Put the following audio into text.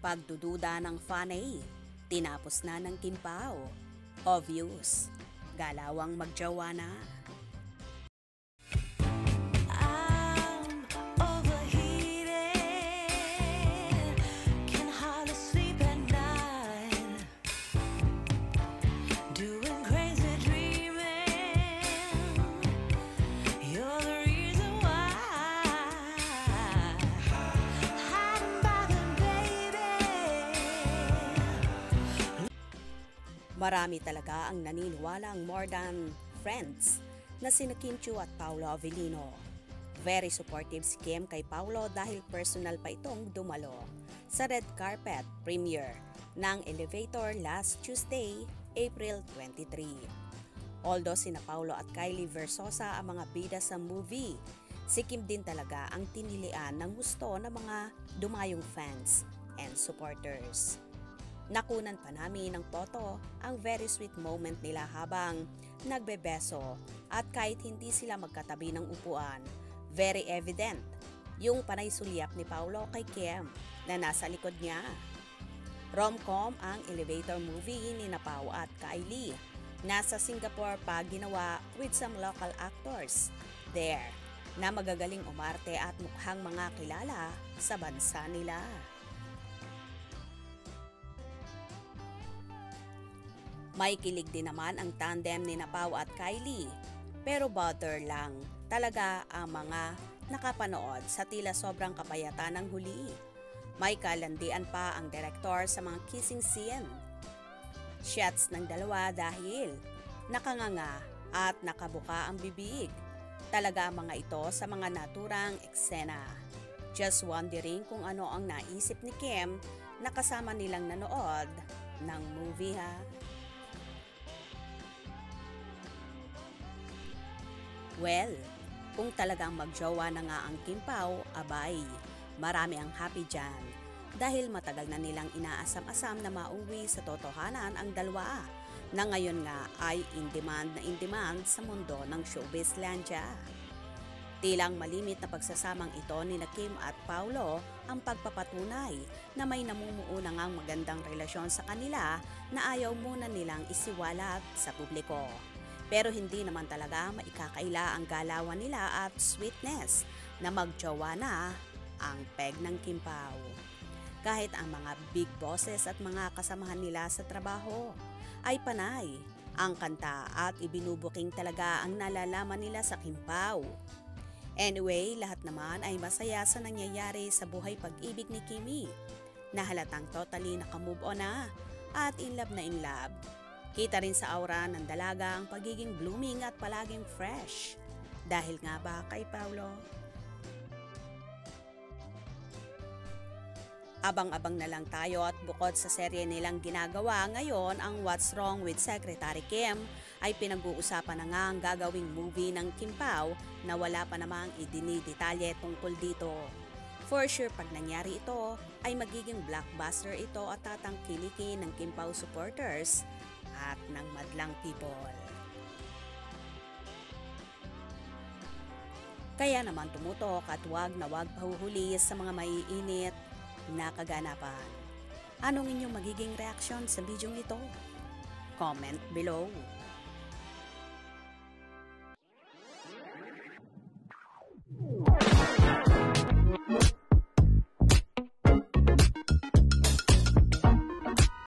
Pagdududa ng fanay, tinapos na ng Kimpao. Obvious, galawang magjowa na. I'm overheated, can hardly sleep at night, doing crazy dreaming. You're the reason why. Hiding by the baby. Marami talaga ang naniniwalang more than friends na sina Kim Chiu at Paolo Avellino. Very supportive si Kim kay Paolo dahil personal pa itong dumalo sa red carpet premiere ng Elevator last Tuesday, April 23. Although sina Paolo at Kylie Versosa ang mga bida sa movie, si Kim din talaga ang tinilian ng gusto ng mga dumayong fans and supporters. Nakunan pa namin ng photo ang very sweet moment nila habang nagbebeso at kahit hindi sila magkatabi ng upuan, very evident yung panay sulyap ni Paolo kay Kim na nasa likod niya. Rom-com ang Elevator movie ni Pao at Kylie. Nasa Singapore pa ginawa with some local actors there na magagaling umarte at mukhang mga kilala sa bansa nila. May kilig din naman ang tandem ni Pao at Kylie, pero bother lang talaga ang mga nakapanood sa tila sobrang kapayatan ng huli. May kalandian pa ang direktor sa mga kissing scene. Shots ng dalawa dahil nakanganga at nakabuka ang bibig. Talaga ang mga ito sa mga naturang eksena. Just wondering kung ano ang naisip ni Kim na kasama nilang nanood ng movie ha. Well, kung talagang magjowa na nga ang Kimpao, abay, marami ang happy dyan. Dahil matagal na nilang inaasam-asam na mauwi sa totohanan ang dalawa na ngayon nga ay in demand sa mundo ng showbizlandia. Tilang malimit na pagsasamang ito ni Kim at Paolo ang pagpapatunay na may namumuo na ngang magandang relasyon sa kanila na ayaw muna nilang isiwalat sa publiko. Pero hindi naman talaga maikakaila ang galawan nila at sweetness na magjowa na ang peg ng Kimpao. Kahit ang mga big bosses at mga kasamahan nila sa trabaho ay panay ang kanta at ibinubuking talaga ang nalalaman nila sa Kimpao. Anyway, lahat naman ay masaya sa nangyayari sa buhay pag-ibig ni Kimi na halatang totally nakamove on na at in love na in love. Kita rin sa aura ng dalaga ang pagiging blooming at palaging fresh. Dahil nga ba kay Paolo? Abang-abang na lang tayo at bukod sa serye nilang ginagawa ngayon ang What's Wrong with Secretary Kim ay pinag-uusapan na nga ang gagawing movie ng Kimpao na wala pa namang idinidetalye tungkol dito. For sure pag nangyari ito ay magiging blockbuster ito at tatangkilikin ng Kimpao supporters at ng madlang people. Kaya naman tumutok at wag na wag pahuhuli sa mga maiinit na kaganapan. Anong inyong magiging reaksyon sa bidyong ito? Comment below.